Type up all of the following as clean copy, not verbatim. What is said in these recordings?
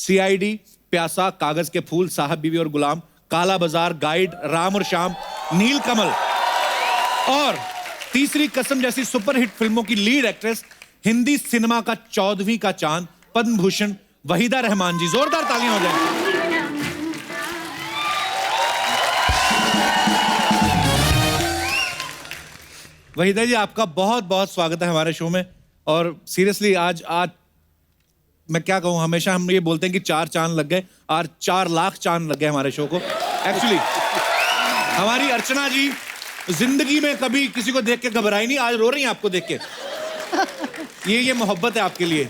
CID, प्यासा, कागज के फूल, साहब बीवी और गुलाम, काला बाजार, गाइड, राम और शाम, नीलकमल और तीसरी कसम जैसी सुपरहिट फिल्मों की लीड एक्ट्रेस, हिंदी सिनेमा का 14वीं का चांद, पद्म भूषण वहीदा रहमान जी। जोरदार तालियां हो जाए। वहीदा जी, आपका बहुत बहुत स्वागत है हमारे शो में। और सीरियसली आज मैं क्या कहूं, हमेशा हम ये बोलते हैं कि 4 चांद लग गए, आज 4 लाख चांद लग गए हमारे शो को। एक्चुअली हमारी अर्चना जी जिंदगी में कभी किसी को देख के घबराई नहीं, आज रो रही हैं आपको देख के। ये मोहब्बत है आपके लिए।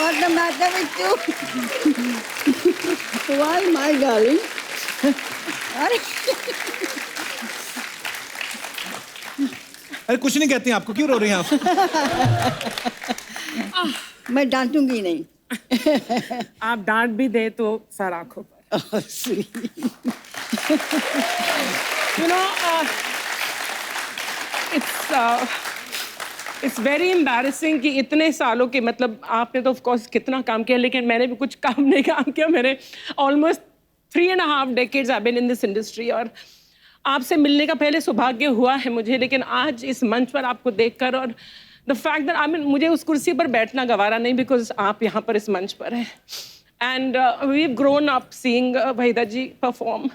What's the matter with you? Why, my darling? अरे कुछ नहीं कहती, आपको क्यों रो रही हैं आप? मैं डांटूंगी नहीं। आप डांट भी दे तो सर आंखों पर। You know, it's very embarrassing कि इतने सालों के, मतलब आपने तो of course कितना काम किया, लेकिन मैंने भी कुछ काम नहीं काम किया। मैंने almost 3.5 decades I've been in this industry और आपसे मिलने का पहले सौभाग्य हुआ है मुझे, लेकिन आज इस मंच पर आपको देखकर और the fact that मुझे उस कुर्सी पर बैठना गवारा नहीं, because आप यहाँ पर इस मंच पर हैं। And we've grown up seeing Waheeda ji perform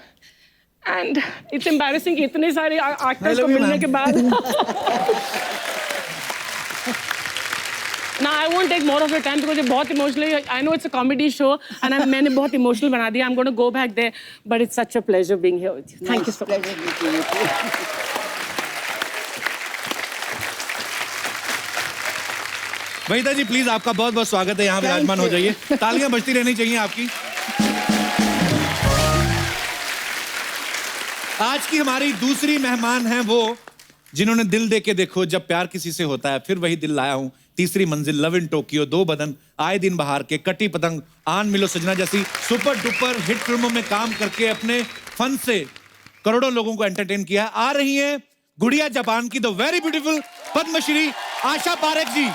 and it's embarrassing कि इतने सारे actors को मिलने के बाद Now I won't take more of your time because ये बहुत emotional, I know it's a comedy show and मैंने बहुत emotional बना दिया। I'm going to go back there, but it's such a pleasure being here with you. Thank you so much. Waheeda ji please, आपका बहुत बहुत स्वागत है, यहाँ विराजमान हो जाइए। तालियां बजती रहनी चाहिए आपकी। आज की हमारी दूसरी मेहमान हैं वो जिन्होंने दिल दे के देखो, जब प्यार किसी से होता है, फिर वही दिल लाया हूं, तीसरी मंजिल, लव इन टोक्यो, 2 बदन, आए दिन बहार के, कटी पतंग, आन मिलो सजना जैसी सुपर डुपर हिट फिल्मों में काम करके अपने फन से करोड़ों लोगों को एंटरटेन किया। आ रही हैं गुड़िया जापान की the very beautiful Padmashri Asha Parekh जी।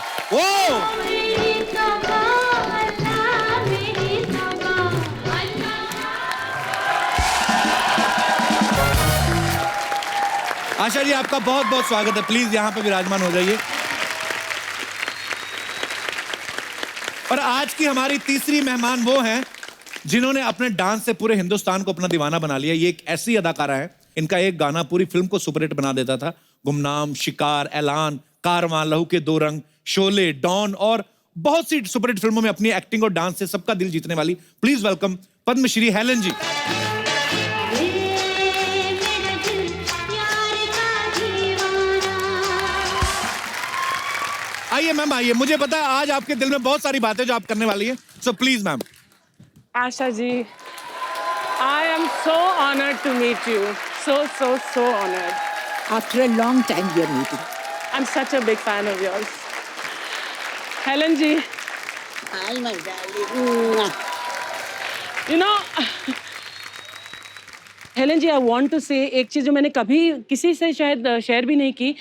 आशा जी, आपका बहुत बहुत स्वागत है, प्लीज यहाँ पे विराजमान हो जाइए। और आज की हमारी तीसरी मेहमान वो हैं जिन्होंने अपने डांस से पूरे हिंदुस्तान को अपना दीवाना बना लिया। ये एक ऐसी अदाकारा है, इनका एक गाना पूरी फिल्म को सुपरहिट बना देता था। गुमनाम, शिकार, ऐलान, कारवां, लहू के 2 रंग, शोले, डॉन और बहुत सी सुपरहिट फिल्मों में अपनी एक्टिंग और डांस से सबका दिल जीतने वाली, प्लीज वेलकम पद्मश्री हेलन जी। आइए मैम, आइए। मुझे पता है आज आपके दिल में बहुत सारी बातें जो आप करने वाली हैं, so please ma'am. Asha ji, I am so honored to meet you. So honored. After a long time we are meeting. I'm such a big fan of yours. Helen ji. Hi, my darling. You know, Helen ji, I want to say एक चीज जो मैंने कभी किसी से शायद share भी नहीं की,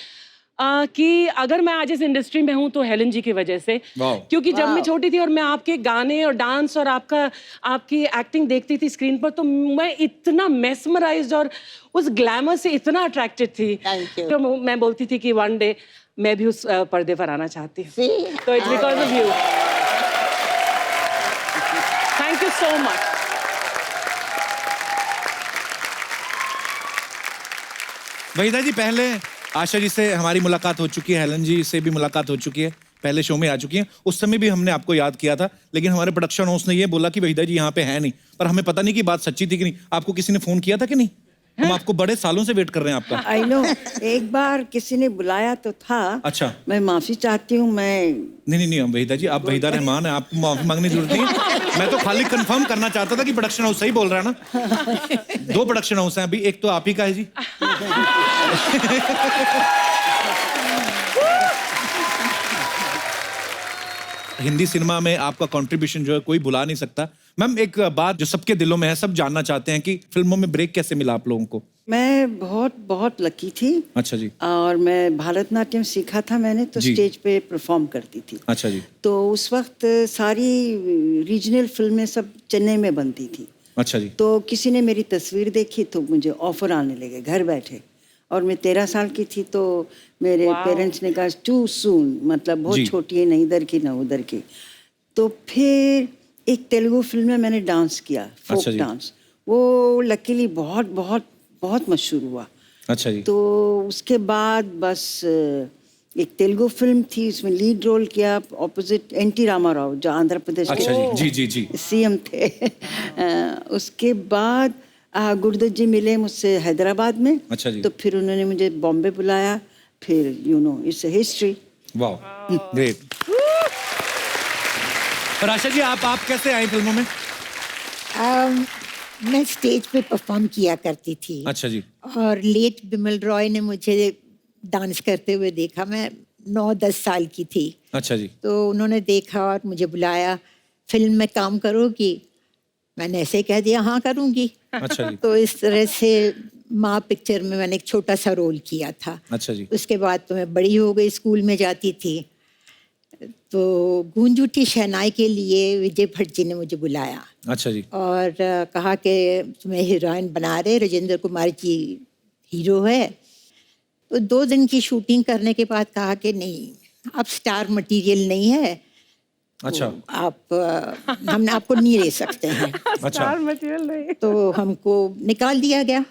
कि अगर मैं आज इस इंडस्ट्री में हूं तो हेलन जी की वजह से। क्योंकि जब मैं छोटी थी और मैं आपके गाने और डांस और आपकी एक्टिंग देखती थी स्क्रीन पर, तो मैं इतना मेस्मराइज्ड और उस ग्लैमर से इतना अट्रैक्टेड थी। तो मैं बोलती थी कि वन डे मैं भी उस पर्दे पर आना चाहती हूँ। तो it's because of you. Thank you so much. Waheeda ji, पहले आशा जी से हमारी मुलाकात हो चुकी है, हेलन जी से भी मुलाकात हो चुकी है, पहले शो में आ चुकी हैं। उस समय भी हमने आपको याद किया था, लेकिन हमारे प्रोडक्शन हाउस ने ये बोला कि वहीदा जी यहाँ पे है नहीं, पर हमें पता नहीं कि बात सच्ची थी कि नहीं। आपको किसी ने फोन किया था कि नहीं? हम आपको बड़े सालों से वेट कर रहे हैं आपका। I know, एक बार किसी ने बुलाया तो था। अच्छा, मैं माफी चाहती हूँ। नहीं वहीदा जी, आप वहीदा रहमान है, आपको माफी मांगने की जरूरत नहीं है। मैं तो खाली कंफर्म करना चाहता था कि प्रोडक्शन हाउस सही बोल रहा है ना। 2 प्रोडक्शन हाउस हैं अभी, एक तो आप ही का है जी। हिंदी सिनेमा में आपका कंट्रीब्यूशन जो है कोई भुला नहीं सकता। मैम, एक बात जो सबके दिलों में है, सब जानना चाहते हैं कि फिल्मों में ब्रेक कैसे मिला आप लोगों को? मैं बहुत बहुत लकी थी। अच्छा जी। और मैं भारतनाट्यम सीखा था मैंने, तो जी। स्टेज पे परफॉर्म करती थी। अच्छा जी। तो उस वक्त सारी रीजनल फिल्में सब चेन्नई में बनती थी। अच्छा जी। तो किसी ने मेरी तस्वीर देखी तो मुझे ऑफर आने लगे घर बैठे। और मैं 13 साल की थी, तो मेरे Wow. पेरेंट्स ने कहा टू सून, मतलब बहुत जी। छोटी है, न इधर की न उधर की। तो फिर एक तेलुगु फिल्म में मैंने डांस किया, फोक अच्छा जी। डांस। वो लकीली बहुत बहुत बहुत मशहूर हुआ। अच्छा जी। तो उसके बाद बस एक तेलुगु फिल्म थी, उसमें लीड रोल किया ऑपोजिट एनटी रामाराव, जो आंध्र प्रदेश अच्छा जी। जी जी। सीएम थे। उसके बाद गुरुदत्त जी मिले मुझसे हैदराबाद में। अच्छा जी। तो फिर उन्होंने मुझे बॉम्बे बुलाया। फिर इट्स अ हिस्ट्री। वाह, ग्रेट। और आशा जी, आप कैसे आए फिल्मों में? मैं स्टेज पे परफॉर्म किया करती थी। अच्छा जी। और लेट बिमल रॉय ने मुझे डांस करते हुए देखा। मैं 9-10 साल की थी। अच्छा जी। तो उन्होंने देखा और मुझे बुलाया, फिल्म में काम करोगी? मैंने ऐसे कह दिया हाँ करूँगी। अच्छा जी। तो इस तरह से माँ पिक्चर में मैंने एक छोटा सा रोल किया था। अच्छा जी। उसके बाद तो मैं बड़ी हो गई, स्कूल में जाती थी। तो गूंज उठी शहनाई के लिए विजय भट्ट जी ने मुझे बुलाया अच्छा जी। और कहा कि तुम्हें हीरोइन बना रहे, राजेंद्र कुमार जी हीरो है। तो 2 दिन की शूटिंग करने के बाद कहा कि नहीं, आप स्टार मटेरियल नहीं है, अच्छा। तो आप हम आपको नहीं ले सकते हैं। अच्छा। स्टार मटेरियल नहीं। तो हमको निकाल दिया गया।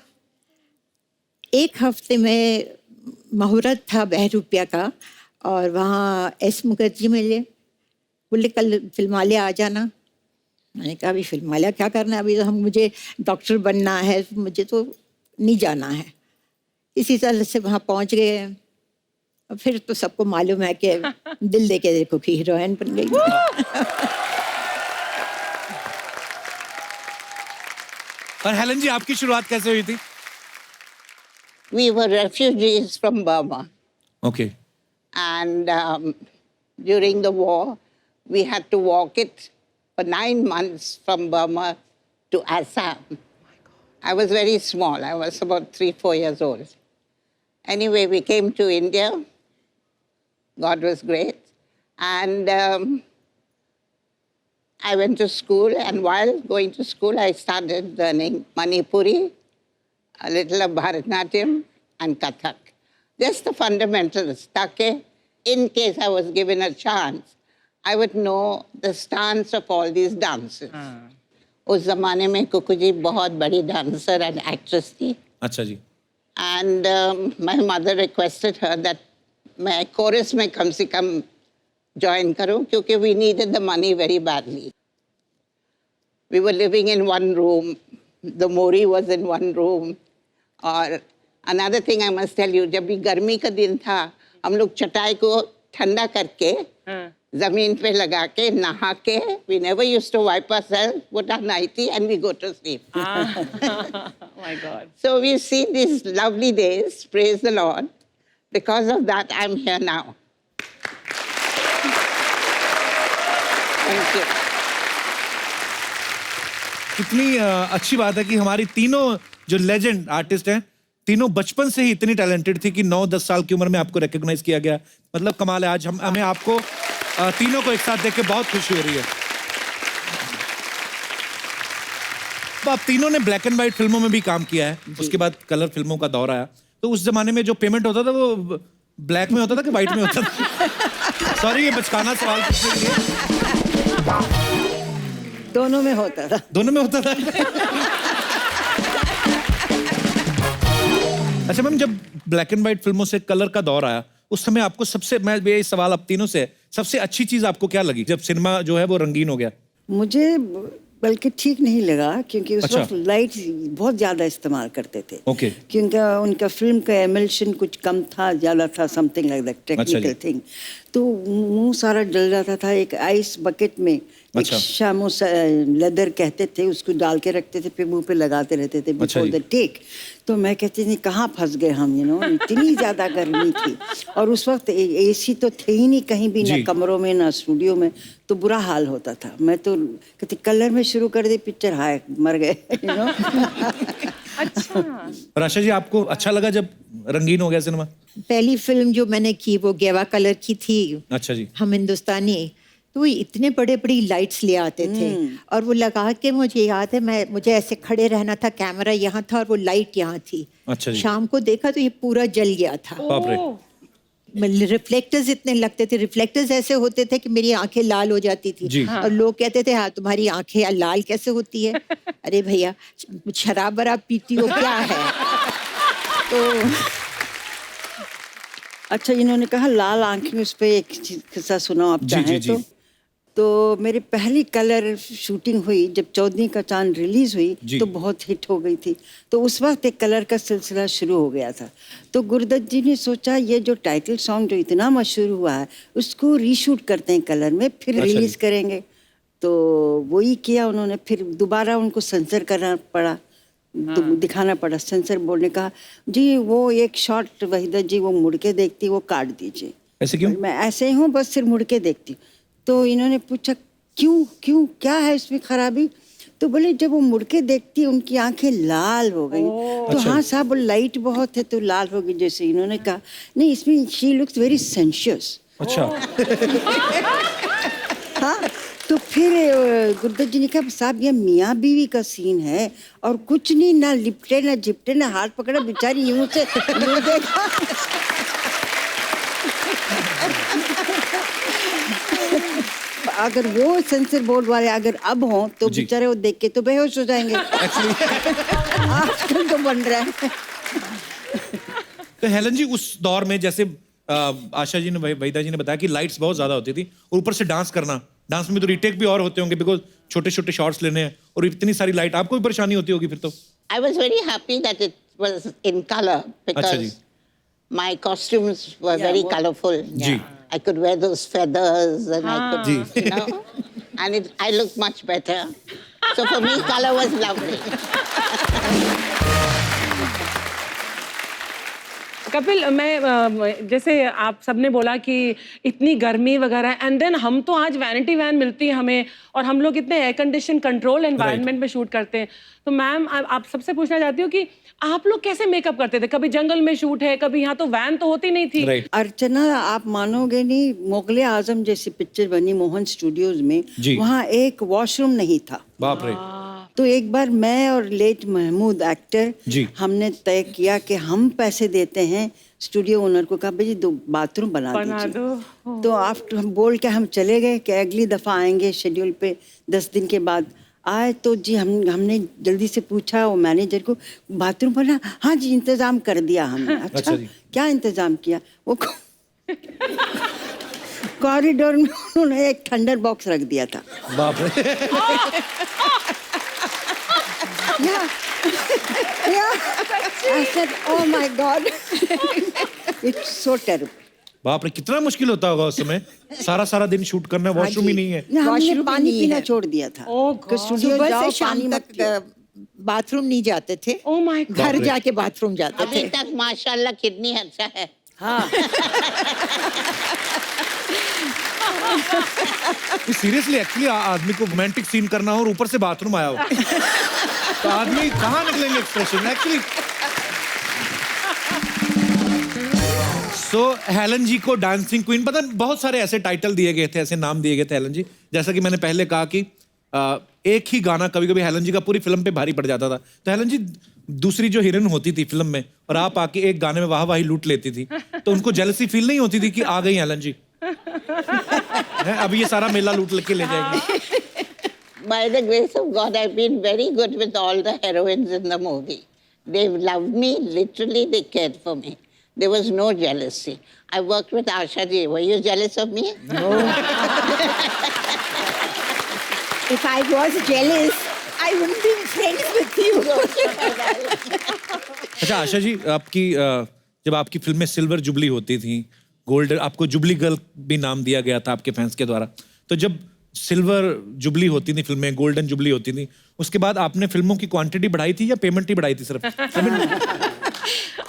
1 हफ्ते में मुहूर्त था बहरूपिया का, और वहाँ एस मुखर्जी मिले, बोले कल फिल्मालय आ जाना। मैंने कहा अभी फिल्मालय क्या करना है, अभी तो मुझे डॉक्टर बनना है, मुझे तो नहीं जाना है। इसी तरह से वहाँ पहुँच गए। और फिर तो सबको मालूम है कि दिल दे के देखो कि हीरोइन बन गई। और हेलन जी, आपकी शुरुआत कैसे हुई थी? We were refugees from Burma. Okay. And during the war, we had to walk it for 9 months from Burma to Assam. I was very small. I was about 3-4 years old. Anyway, we came to India. God was great. And I went to school. And while going to school, I started learning Manipuri, a little of Bharatnatyam, and Kathak. Just the fundamentals. Take, in case I was given a chance, I would know the stance of all these dances. उस ज़माने में कुकू जी बहुत बड़ी dancer and actress थी. अच्छा जी। And my mother requested her that मैं chorus में कम से कम join करूं, क्योंकि we needed the money very badly. We were living in one room. The Mori was in one room. और another thing I must tell you, जब भी गर्मी का दिन था, हम लोग चटाई को ठंडा करके जमीन पे लगा के नहा के, we never used to wipe ourselves, put our nightie and we go to sleep. Oh my God. So we've seen these lovely days, praise the Lord. Because of that, I'm here now. Thank you. कितनी अच्छी बात है कि हमारी तीनों जो legend artist हैं, तीनों बचपन से ही इतनी टैलेंटेड थी कि 9-10 साल की उम्र में आपको रिकॉग्नाइज किया गया। मतलब कमाल है। आज हमें आपको तीनों को एक साथ देख के बहुत खुशी हो रही है। तो आप तीनों ने ब्लैक एंड व्हाइट फिल्मों में भी काम किया है, उसके बाद कलर फिल्मों का दौर आया। तो उस जमाने में जो पेमेंट होता था वो ब्लैक में होता था कि व्हाइट में होता था? सॉरी, ये बचकाना सवाल पूछने के लिए। दोनों में होता था। दोनों में होता था। अच्छा मैम, जब ब्लैक एंड व्हाइट फिल्मों से कलर का दौर आया, उस समय आपको सबसे, मैं ये सवाल आप तीनों से, सबसे अच्छी चीज आपको क्या लगी जब सिनेमा जो है वो रंगीन हो गया? मुझे बल्कि ठीक नहीं लगा, क्योंकि उस अच्छा। वक्त लाइट बहुत ज़्यादा इस्तेमाल करते थे। ओके। क्योंकि उनका फिल्म का एमल्शन कुछ कम था, ज़्यादा था, something like that, technical thing. तो मुंह सारा जल जाता था। एक आइस बकेट में एक अच्छा। शामो लेदर कहते थे, उसको डाल के रखते थे, फिर मुंह पे लगाते रहते थे अच्छा बिफोर जी। The take. तो मैं कहती थी कहाँ फंस गए हम, इतनी ज़्यादा गर्मी थी। और उस वक्त एसी तो थे ही नहीं कहीं भी, ना जी। कमरों में ना स्टूडियो में। तो बुरा हाल होता था। मैं तो कहती कलर में शुरू कर दी पिक्चर, हाय मर गए। अच्छा। और आशा जी आपको अच्छा लगा जब रंगीन हो गया सिनेमा? पहली फिल्म जो मैंने की वो गेवा कलर की थी, अच्छा जी। हम हिंदुस्तानी, तो वो इतने बड़े बड़ी लाइट्स ले आते थे और वो लगा के, मुझे याद है मुझे ऐसे खड़े रहना था, कैमरा यहाँ था और वो लाइट यहाँ थी। अच्छा जी। शाम को देखा तो ये पूरा जल गया था। बाप रे। ओह, रिफ्लेक्टर्स इतने लगते थे, रिफ्लेक्टर्स ऐसे होते थे कि मेरी आंखें लाल हो जाती थी। जी। और लोग कहते थे हाँ तुम्हारी आंखें लाल कैसे होती है? अरे भैया शराब वराब पीती हो क्या है? तो अच्छा, इन्होंने कहा लाल आंखें, उस पर एक किस्सा सुनाओ आप जी, चाहें जी, जी। तो मेरी पहली कलर शूटिंग हुई जब 14 का चांद रिलीज जी। हुई तो बहुत हिट हो गई थी। तो उस वक्त एक कलर का सिलसिला शुरू हो गया था। तो गुरुदत्त जी ने सोचा ये जो टाइटल सॉन्ग जो इतना मशहूर हुआ है उसको रीशूट करते हैं कलर में, फिर अच्छा रिलीज जी। करेंगे। तो वही किया उन्होंने। फिर दोबारा उनको सेंसर करना पड़ा, दिखाना पड़ा। सेंसर बोर्ड ने कहा जी वो एक शॉट वहीदा जी वो मुड़ के देखती, वो काट दीजिए। ऐसे क्यों? मैं ऐसे ही हूँ, बस सिर्फ मुड़ के देखती हूँ। तो इन्होंने पूछा क्यों क्यों क्या है इसमें खराबी? तो बोले जब वो मुड़ के देखती उनकी आंखें लाल हो गई। तो अच्छा। हाँ साहब लाइट बहुत है तो लाल हो गई। जैसे इन्होंने कहा नहीं, इसमें शी लुक्स वेरी सेंशियस। अच्छा। हाँ, तो फिर गुरुदत्त जी ने कहा साहब ये मियाँ बीवी का सीन है और कुछ नहीं, ना लिपटे ना झिपटे ना हाथ पकड़ा, बेचारी यूं से यूं देखा। अगर वो सेंसर बोर्ड वाले अगर अब हों तो जी। बेचारे वो देख के तो बेहोश हो जाएंगे। आजकल तो बन रहा है। तो हेलन जी उस दौर में जैसे आशा जी ने वहीदा जी ने बताया कि लाइट्स बहुत ज्यादा होती थी और ऊपर से डांस करना, डांस में तो रीटेक भी और होते होंगे बिकॉज छोटे छोटे शॉट्स लेने हैं और इतनी सारी लाइट, आपको भी परेशानी होती होगी फिर तो? I was very happy that it was in color ji. because my costumes were Yeah, very what- colorful. Ji. I could wear those feathers and I could, ji. you know, and I looked much better. So for me, color was lovely. Kapil, मैं जैसे आप सबने बोला कि इतनी गर्मी वगैरह, and then हम तो आज वैनिटी वैन मिलती है हमें और हम लोग इतने एयर कंडीशन कंट्रोल एनवायरनमेंट में शूट करते हैं। तो मैम आप सबसे पूछना चाहती हूँ कि आप लोग कैसे मेकअप करते थे? कभी जंगल में शूट है, कभी यहाँ तो वैन तो होती नहीं थी। राइट। अर्चना आप मानोगे नहीं, मुगले आजम जैसी पिक्चर बनी मोहन स्टूडियोज में, जी। वहाँ एक वॉशरूम नहीं था। बाप रे। तो एक बार मैं और लेट महमूद एक्टर जी। हमने तय किया कि हम पैसे देते हैं। स्टूडियो ओनर को कहा भाई 2 बाथरूम बना बना दीजिए। दो। तो आफ्टर हम बोल के हम चले गए कि अगली दफ़ा आएंगे शेड्यूल पे। 10 दिन के बाद आए तो जी हमने जल्दी से पूछा वो मैनेजर को बाथरूम बना? हाँ जी इंतज़ाम कर दिया हमने। अच्छा अच्छा जी। क्या इंतज़ाम किया? वो कॉरिडोर में उन्होंने एक थंडर बॉक्स रख दिया था। बाप रे। I said, oh my God, it's so terrible. बाप रे, कितना मुश्किल होता होगा उस समय, सारा दिन शूट करना, वॉशरूम ही नहीं है। ना, हमने वॉशरूम पानी नहीं पीना है। छोड़ दिया था। Oh कि God. स्टूडियो सुबह जाओ, से शाम पानी मत पियो। तक बाथरूम नहीं जाते थे। Oh my God. घर जाके बाथरूम जाते अभी थे। तक माशाल्लाह कितनी अच्छा है। हाँ, सीरियसली एक्चुअली आदमी को रोमांटिक सीन करना हो और ऊपर से बाथरूम आया हो तो आदमी कहाँ निकलेंगे एक्सप्रेशन एक्चुअली। सो हेलन जी को डांसिंग क्वीन, पता नहीं बहुत सारे ऐसे टाइटल दिए गए थे, ऐसे नाम दिए गए थे हेलन जी। जैसा कि मैंने पहले कहा कि एक ही गाना कभी कभी हेलन जी का पूरी फिल्म पे भारी पड़ जाता था। तो हेलन जी दूसरी जो हीरोइन होती थी फिल्म में और आप आके एक गाने में वाहवाही लूट लेती थी, तो उनको जेलसी फील नहीं होती थी कि आ गई हेलन जी, अब ये सारा मेला लूट के ले जाएंगे? By the grace of God, I've been very good with all the heroines in the movie. They loved me, literally they cared for me. There was no jealousy. I worked with Asha ji. Were you jealous of me? no. If I was jealous, I wouldn't be friends with you. अच्छा आशा जी, आपकी जब आपकी film में silver jubilee होती थी, gold, आपको jubilee girl भी नाम दिया गया था आपके फैंस के द्वारा। तो जब सिल्वर जुबली होती थी फिल्में, गोल्डन जुबली होती थी, उसके बाद आपने फिल्मों की क्वांटिटी बढ़ाई थी या पेमेंट ही बढ़ाई थी सिर्फ?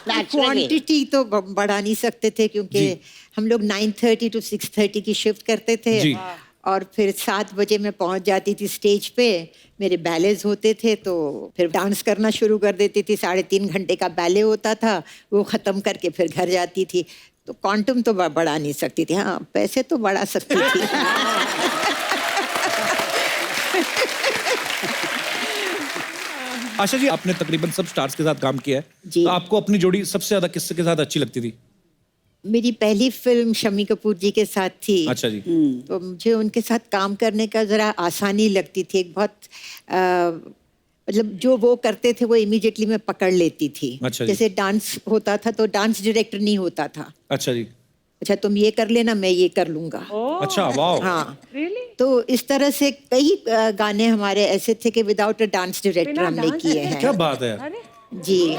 Naturally. क्वांटिटी तो बढ़ा नहीं सकते थे क्योंकि जी। हम लोग 9:30 to 6:30 की शिफ्ट करते थे। जी। और फिर 7 बजे मैं पहुंच जाती थी स्टेज पे, मेरे बैलेज होते थे तो फिर डांस करना शुरू कर देती थी। 3.5 घंटे का बैले होता था, वो ख़त्म करके फिर घर जाती थी। तो क्वांटम तो बढ़ा नहीं सकती थी, हाँ पैसे तो बढ़ा सकती थी। आशा जी, आपने तकरीबन सब स्टार्स के साथ काम किया है, जी। तो आपको अपनी जोड़ी सबसे ज्यादा किसके के साथ अच्छी लगती थी? मेरी पहली फिल्म शम्मी कपूर जी के साथ थी। अच्छा जी। तो मुझे उनके साथ काम करने का ज़रा आसानी लगती थी। एक बहुत मतलब जो वो करते थे वो इमीडिएटली मैं पकड़ लेती थी। अच्छा जी। जैसे डांस होता था तो डांस डायरेक्टर नहीं होता था। अच्छा जी। अच्छा तुम ये कर लेना, मैं ये कर लूँगा। अच्छा, वाह। हाँ, Really? तो इस तरह से कई गाने हमारे ऐसे थे कि विदाउट अ डांस डायरेक्टर बिना हमने dance किए हैं। क्या बात है। अरे जी जी।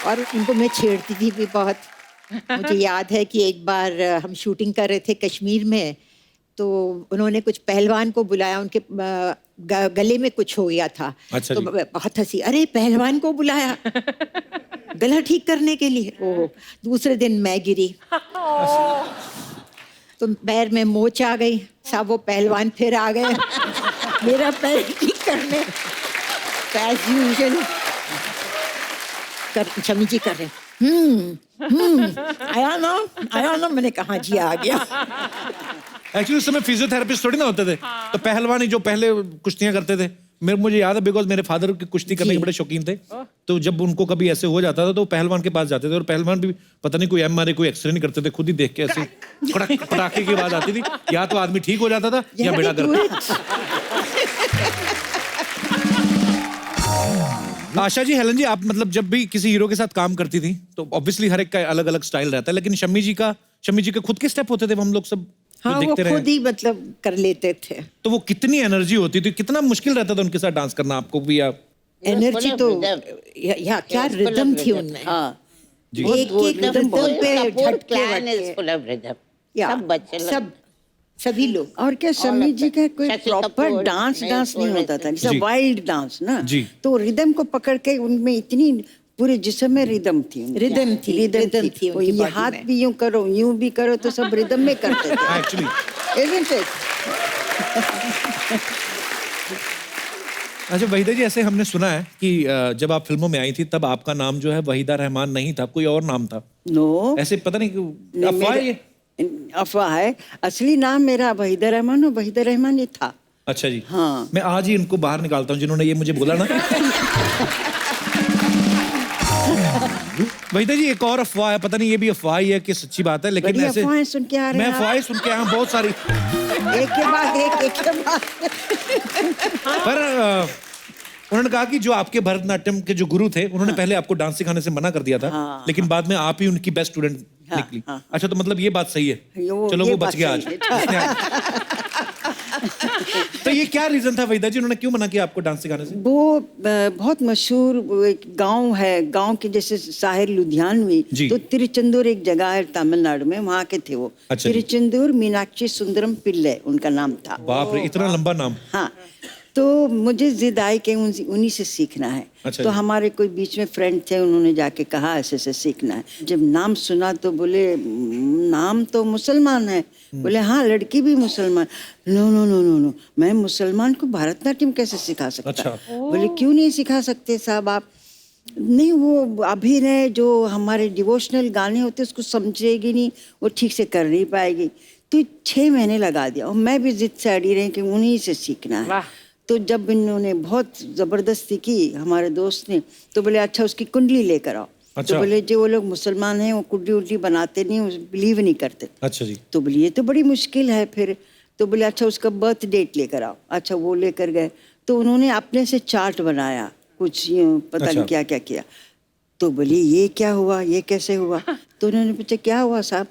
और उनको मैं छेड़ती थी भी बहुत। मुझे याद है कि एक बार हम शूटिंग कर रहे थे कश्मीर में, तो उन्होंने कुछ पहलवान को बुलाया, उनके गले में कुछ हो गया था। अच्छा तो जी। बहुत हंसी, अरे पहलवान को बुलाया गला ठीक करने के लिए। ओह, दूसरे दिन मैं गिरी तो पैर में मोच आ गई। सब वो पहलवान फिर आ गए मेरा पैर ठीक करने। एज यूजुअल शमी जी कर रहे आया ना, मैंने कहा जी आ गया। एक्चुअली उस समय फिजियोथेरेपिस्ट थोड़ी ना होते थे, तो पहलवान ही जो पहले कुश्तियां करते थे, मुझे याद है बिकॉज मेरे फादर की कुश्ती करने के बड़े शौकीन थे। तो जब उनको कभी ऐसे हो जाता था तो पहलवान के पास जाते थे, और पहलवान भी पता नहीं कोई MRI कोई एक्सरे नहीं करते थे, खुद ही देख के ऐसे कड़क पटाखे की आवाज आती थी, या तो आदमी ठीक हो जाता था या बेड़ा गर्क। आशा जी, हेलन जी, आप मतलब जब भी किसी हीरो के साथ काम करती थी तो ऑब्वियसली हर एक का अलग अलग स्टाइल रहता है, लेकिन शम्मी जी के खुद के स्टेप होते थे, हम लोग सब जो हाँ, वो देखते रहे। खुद ही मतलब कर लेते थे। तो वो कितनी एनर्जी होती थी, कितना मुश्किल रहता था उनके साथ डांस करना आपको भी? आप एनर्जी full तो of rhythm. या क्या He was full rhythm of थी rhythm. उनमें। हाँ जी। एक एक रिदम पे Kapoor झटके clan is वटके। full of rhythm. या सब बच्चे लोग। सब सभी लोग। और क्या शम्मी जी का कोई शशि प्रॉपर कपूर, डांस नहीं, डांस नहीं होता था, जी। जैसे वाइल्ड डांस ना। जी। तो रिदम को पकड़ के उनमें इतनी पूरे जिस्म में रिदम थी उनकी। रिदम थी वो उनकी ये body हाथ में। भी यूं करो यूं भी करो तो सब रिदम में करते थे। Actually Isn't it? अच्छा वहीदा जी, ऐसे हमने सुना है कि जब आप फिल्मों में आई थी तब आपका नाम जो है वहीदा रहमान नहीं था, कोई और नाम था। नो, ऐसे पता नहीं क्यों अफवाह है ये? अफवाह है। असली नाम मेरा वहीदा रहमान और वहीदा रहमान ये था। अच्छा जी। हाँ। मैं आज ही इनको बाहर निकालता हूँ जिन्होंने ये मुझे बोला ना। वहीदा जी, एक और अफवाह है, पता नहीं ये भी अफवाह ही है कि सच्ची बात है, लेकिन बड़ी ऐसे अफवाहें सुन के आ रहे मैं हैं आप। अफवाहें सुन के आया हूं बहुत सारी। एक के बाद एक के बाद। पर उन्होंने कहा कि जो आपके भरतनाट्यम के जो गुरु थे उन्होंने पहले आपको डांस सिखाने से मना कर दिया था, हाँ, लेकिन बाद में आप ही उनकी बेस्ट स्टूडेंट हाँ, निकली। हाँ। अच्छा, तो मतलब ये बात सही है। चलो ये वो बात बच गया आज। सही है। इसने आज- तो ये क्या रीजन था वहीदा जी, उन्होंने क्यों मना किया आपको डांस सिखाने से? वो बहुत मशहूर वो एक गांव है, गांव के जैसे शहर लुधियानवी। जी। तो तिरुचंदूर एक जगह है तमिलनाडु में, वहाँ के थे वो। अच्छा जी। तिरुचंदूर मीनाक्षी सुंदरम पिल्ले उनका नाम था। बाप रे, इतना लंबा नाम। हाँ, तो मुझे जिद आई कि उन्हीं से सीखना है। अच्छा तो जी। हमारे कोई बीच में फ्रेंड थे, उन्होंने जाके कहा ऐसे ऐसे सीखना है। जब नाम सुना तो बोले नाम तो मुसलमान है। बोले हाँ, लड़की भी मुसलमान। No no no no no, मैं मुसलमान को भरतनाट्यम कैसे सिखा सकता? अच्छा। बोले क्यों नहीं सिखा सकते साहब आप? नहीं, वो अभिनय जो हमारे डिवोशनल गाने होते उसको समझेगी नहीं, वो ठीक से कर नहीं पाएगी। तो 6 महीने लगा दिया, और मैं भी जिद से अड़ी रही कि उन्हीं से सीखना है। वाह। तो जब इन्होंने बहुत जबरदस्ती की हमारे दोस्त ने, तो बोले अच्छा उसकी कुंडली लेकर आओ। अच्छा। तो बोले जो वो लोग मुसलमान हैं वो कुंडली उंडली बनाते नहीं, बिलीव नहीं करते। अच्छा जी। तो बोले ये तो बड़ी मुश्किल है फिर। तो बोले अच्छा उसका बर्थ डेट लेकर आओ। अच्छा, वो लेकर गए तो उन्होंने अपने से चार्ट बनाया, कुछ यूं पता अच्छा। नहीं क्या क्या किया। तो बोली ये क्या हुआ, ये कैसे हुआ? तो उन्होंने पूछा क्या हुआ साहब?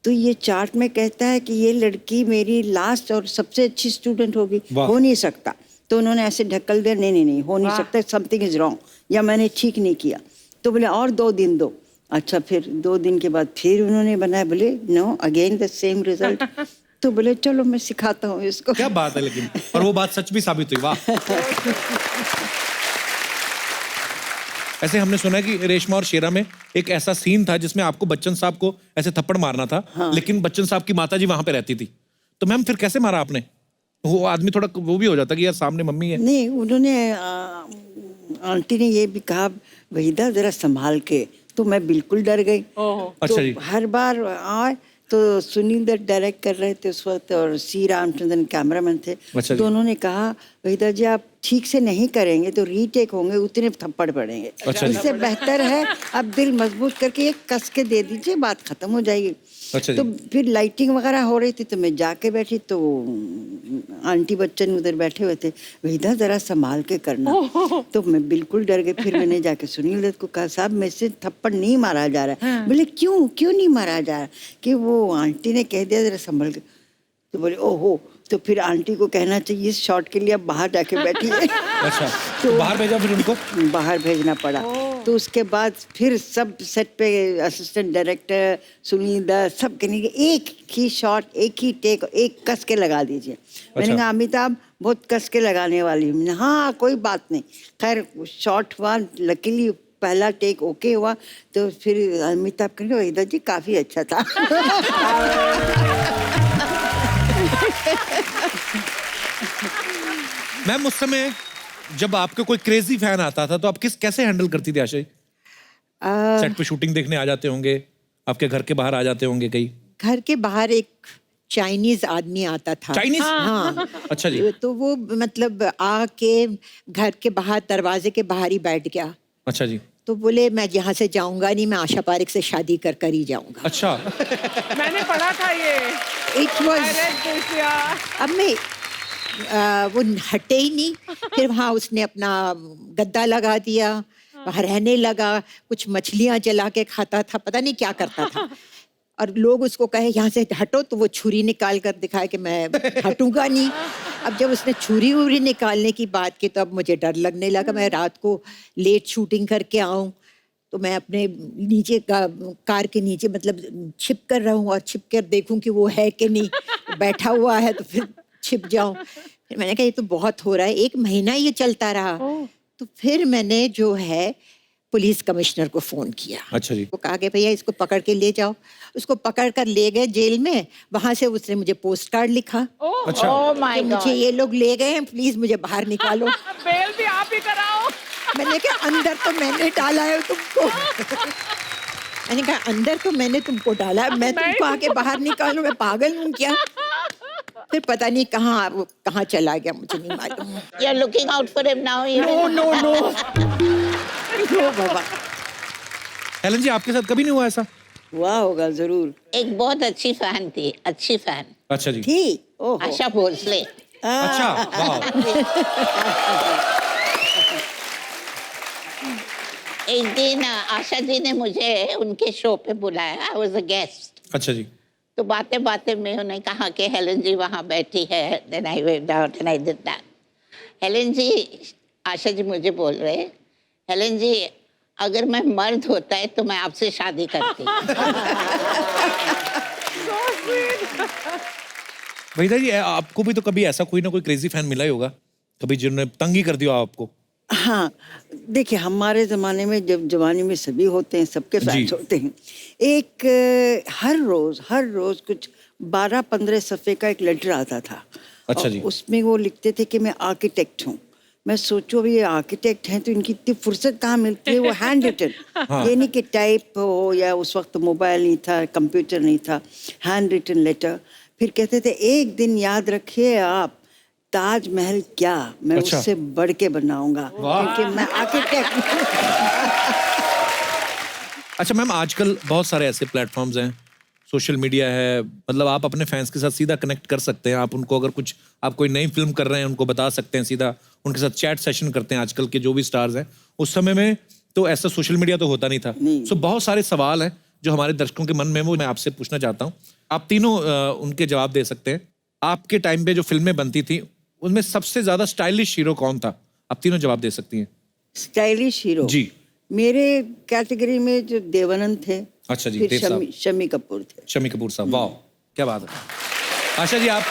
तो ये चार्ट में कहता है कि ये लड़की मेरी लास्ट और सबसे अच्छी स्टूडेंट होगी। वाह। हो नहीं सकता। तो उन्होंने ऐसे ढक्कल दिया, नहीं नहीं नहीं, हो नहीं सकता, समथिंग इज रॉन्ग, या मैंने ठीक नहीं किया। तो बोले और 2 दिन दो। अच्छा, फिर 2 दिन के बाद फिर उन्होंने बनाया। बोले no, again the same result. तो बोले चलो मैं सिखाता हूँ इसको। क्या बात है, लेकिन और वो बात सच भी साबित हुई। वाह। ऐसे हमने सुना है कि रेशमा और शेरा में एक ऐसा सीन था जिसमें आपको बच्चन साहब को ऐसे थप्पड़ मारना था, लेकिन बच्चन साहब की माता जी वहां पे रहती थी, तो मैम फिर कैसे मारा आपने? वो आदमी थोड़ा वो भी हो जाता कि यार सामने मम्मी है। नहीं, उन्होंने आंटी ने ये भी कहा वहीदा जरा संभाल के, तो मैं बिल्कुल डर गई। अच्छा तो जी। हर बार आए तो सुनील दत्त डायरेक्ट कर रहे थे उस वक्त और सी रामचंद्रन कैमरामैन थे। अच्छा जी। तो उन्होंने कहा वहीदा जी आप ठीक से नहीं करेंगे तो रीटेक होंगे, उतने थप्पड़ पड़ेंगे। अच्छा जी। इससे बेहतर है आप दिल मजबूत करके एक कस के दे दीजिए, बात खत्म हो जाएगी। अच्छा जी। तो फिर लाइटिंग वगैरह हो रही थी तो मैं जाके बैठी तो आंटी बच्चन उधर बैठे हुए थे, वहीदा जरा संभाल के करना। तो मैं बिल्कुल डर गई। फिर मैंने जाके सुनील दत्त को कहा साहब मेरे से थप्पड़ नहीं मारा जा रहा है। बोले क्यों नहीं मारा जा रहा? कि वो आंटी ने कह दिया जरा संभल के। तो बोले ओहो, तो फिर आंटी को कहना चाहिए इस शॉट के लिए आप बाहर जाके बैठिए। अच्छा, तो बाहर भेजा फिर उनको? बाहर भेजना पड़ा। तो उसके बाद फिर सब सेट पे असिस्टेंट डायरेक्टर सुनील दत्त सब कहने के एक ही शॉट, एक ही टेक, एक कस के लगा दीजिए। मैंने कहा अमिताभ बहुत कस के लगाने वाली हूँ। हाँ कोई बात नहीं। खैर शॉट हुआ, लकीली पहला टेक ओके हुआ। तो फिर अमिताभ कहेंगे वहीदा जी काफी अच्छा था। मैम उस समय जब आपके कोई क्रेजी फैन आता था तो आप कैसे हैंडल करती थी आशा जी? सेट पे शूटिंग देखने आ जाते होंगे, आपके घर के बाहर आ जाते होंगे कहीं? घर के बाहर एक चाइनीज आदमी आता था। चाइनीज? हाँ। अच्छा जी। तो वो मतलब आके घर के बाहर दरवाजे के बाहर ही बैठ गया। अच्छा जी। तो बोले मैं यहाँ से जाऊंगा नहीं, मैं आशा पारेख से शादी कर ही जाऊंगा। अच्छा। मैंने पढ़ा था ये। इट वॉज, अब मैं वो हटे ही नहीं। फिर वहाँ उसने अपना गद्दा लगा दिया, वहाँ रहने लगा, कुछ मछलियाँ जला के खाता था, पता नहीं क्या करता था। और लोग उसको कहे यहाँ से हटो तो वो छुरी निकाल कर दिखाए कि मैं हटूंगा नहीं। अब जब उसने छुरी वुरी निकालने की बात की तो अब मुझे डर लगने लगा। मैं रात को लेट शूटिंग करके आऊँ तो मैं अपने नीचे कार के नीचे मतलब छिप कर रहूँ और छिप कर देखूँ कि वो है कि नहीं, बैठा हुआ है तो फिर छिप जाऊँ। फिर मैंने कहा ये तो बहुत हो रहा है। 1 महीना ये चलता रहा। तो फिर मैंने जो है पुलिस कमिश्नर को फोन किया। अच्छा जी। वो कहा कि भैया इसको पकड़ के ले जाओ। उसको पकड़ कर ले गए जेल में। वहां से उसने मुझे पोस्ट कार्ड लिखा। अच्छा। कि मुझे ये लोग ले गए हैं, प्लीज मुझे बाहर निकालो। बेल भी आप ही कराओ। मैंने कहा अंदर तो मैंने डाला है तुमको। मैंने कहा अंदर तो मैंने तुमको डाला है, मैं तुमको आके बाहर निकालूं? मैं पागल हूँ क्या? फिर पता नहीं कहाँ चला गया, मुझे नहीं मालूम। You're looking out for him now. No बाबा। हेलन जी आपके साथ कभी नहीं हुआ ऐसा? हुआ होगा जरूर। एक बहुत अच्छी फैन थी, अच्छी फैन, अच्छा जी। थी? ओहो। आशा भोसले। अच्छा, वाह। एक दिन आशा जी ने मुझे उनके शो पे बुलाया। I was a guest. अच्छा जी। तो बातें बातें में उन्होंने कहा कि हेलन जी वहाँ बैठी है। Then I went out and I did that. Helen ji, Asha ji मुझे बोल रहे, हेलन जी अगर मैं मर्द होता है तो मैं आपसे शादी करती। वहीदा जी आपको भी तो कभी ऐसा कोई ना कोई क्रेजी फैन मिला ही होगा कभी जिन्होंने तंग ही कर दिया आपको? हाँ देखिए हमारे ज़माने में जब जवानी में सभी होते हैं, सबके फैंस होते हैं। एक हर रोज़ कुछ 12-15 सफ़े का एक लेटर आता था। अच्छा जी। उसमें वो लिखते थे कि मैं आर्किटेक्ट हूँ। मैं सोचो अभी ये आर्किटेक्ट हैं तो इनकी इतनी फुर्सत कहाँ मिलती है? वो हैंड रिटन, ये नहीं कि टाइप हो या उस वक्त मोबाइल नहीं था, कंप्यूटर नहीं था, हैंड रिटन लेटर। फिर कहते थे एक दिन याद रखिए आप, ताजमहल क्या मैं अच्छा। उससे बढ़ के बनाऊंगा क्योंकि मैं आर्किटेक्ट। अच्छा मैम, आजकल बहुत सारे ऐसे प्लेटफॉर्म्स हैं, सोशल मीडिया है, मतलब आप अपने फैंस के साथ सीधा कनेक्ट कर सकते हैं। आप उनको अगर कुछ आप कोई नई फिल्म कर रहे हैं उनको बता सकते हैं, सीधा उनके साथ चैट सेशन करते हैं। आजकल के जो भी स्टार्स हैं, उस समय में तो ऐसा सोशल मीडिया तो होता नहीं था। सो बहुत सारे सवाल हैं जो हमारे दर्शकों के मन में, वो मैं आपसे पूछना चाहता हूँ। आप तीनों उनके जवाब दे सकते हैं। आपके टाइम पे जो फिल्में बनती थी उनमें सबसे ज्यादा स्टाइलिश हीरो कौन था? आप तीनों जवाब दे सकती हैं। स्टाइलिश हीरो जी। मेरे कैटेगरी में जो देवानंद थे। अच्छा जी, फिर देव साहब। शमी कपूर थे। शमी कपूर साहब, वाह क्या बात है। आशा जी आप?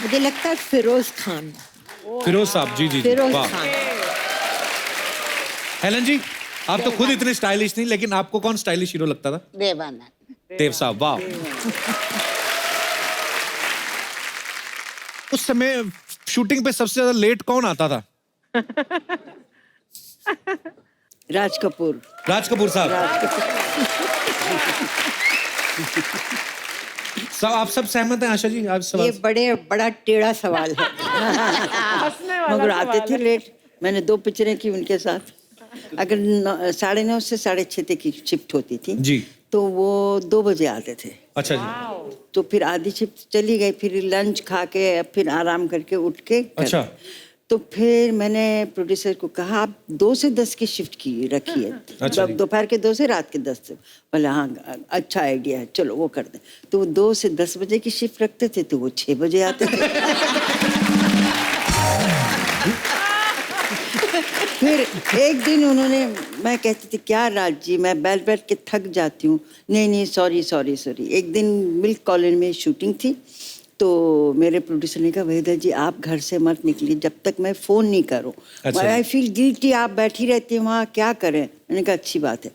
मुझे लगता है फिरोज खान। फिरोज साहब, जी जी जी, फिरोज वाह। खान। हेलन जी, आप तो खुद इतने स्टाइलिश नहीं, लेकिन आपको कौन स्टाइलिश हीरो लगता था? देवानंद। देव साहब, वाह। उस समय शूटिंग पे सबसे ज्यादा लेट कौन आता था? राज कपूर। राज कपूर साहब। सब आप सब सहमत हैं आशा जी? आप ये सब बड़ा टेढ़ा सवाल है। हंसने वाला मगर आते सवाल थे है। लेट। मैंने 2 पिक्चरें की उनके साथ। अगर 9:30 से 6:30 तक की शिफ्ट होती थी जी। तो वो 2 बजे आते थे। अच्छा जी। तो फिर आधी शिफ्ट चली गई, फिर लंच खा के फिर आराम करके उठ के अच्छा। तो फिर मैंने प्रोड्यूसर को कहा आप 2 से 10 की शिफ्ट की रखिए। अच्छा जी। दोपहर के 2 से रात के 10 से। बोला हाँ अच्छा आइडिया है, चलो वो कर दें। तो वो 2 से 10 बजे की शिफ्ट रखते थे, तो वो 6 बजे आते थे। फिर एक दिन उन्होंने, मैं कहती थी क्या राज जी मैं बैठ बैठ के थक जाती हूँ। नहीं सॉरी। एक दिन मिल्क कॉलोनी में शूटिंग थी, तो मेरे प्रोड्यूसर ने कहा वहीदा जी आप घर से मत निकलिए जब तक मैं फ़ोन नहीं करूँ। अच्छा। आई फील गिल्टी, आप बैठी रहती हैं वहाँ, क्या करें। मैंने कहा अच्छी बात है।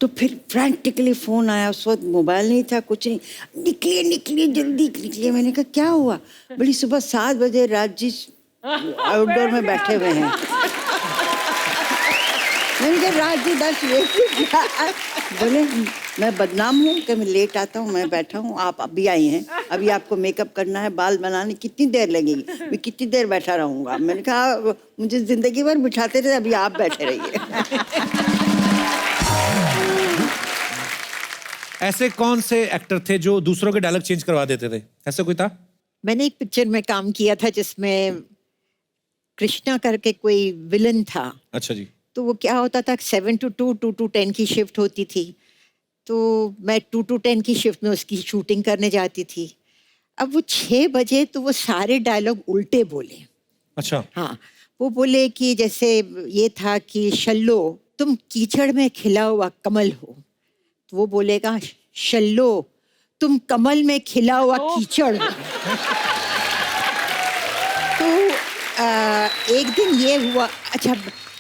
तो फिर फ्रैंटिकली फ़ोन आया, उस वक्त मोबाइल नहीं था, कुछ नहीं। निकलिए जल्दी निकलिए। मैंने कहा क्या हुआ? बड़ी सुबह 7 बजे राज जी आउटडोर में बैठे हुए हैं। मैंने कहा राज जी 10 लेट। बोले मैं बदनाम हूँ कि मैं लेट आता हूँ, मैं बैठा हूँ, आप अभी आई हैं, अभी आपको मेकअप करना है, बाल बनाने कितनी देर लगेगी, मैं कितनी देर बैठा रहूँगा। मैंने कहा मुझे जिंदगी भर बिठाते थे, अभी आप बैठे रहिए। ऐसे कौन से एक्टर थे जो दूसरों के डायलॉग चेंज करवा देते थे? ऐसा कोई था? मैंने एक पिक्चर में काम किया था जिसमें कृष्णा करके कोई विलन था। अच्छा जी। तो वो क्या होता था 7 to 2, 2 to 10 की शिफ्ट होती थी। तो मैं 2 to 10 की शिफ्ट में उसकी शूटिंग करने जाती थी। अब वो 6 बजे तो वो सारे डायलॉग उल्टे बोले। अच्छा। हाँ, वो बोले कि जैसे ये था कि शल्लो तुम कीचड़ में खिला हुआ कमल हो, तो वो बोलेगा शल्लो तुम कमल में खिला हुआ कीचड़ हो। तो एक दिन ये हुआ, अच्छा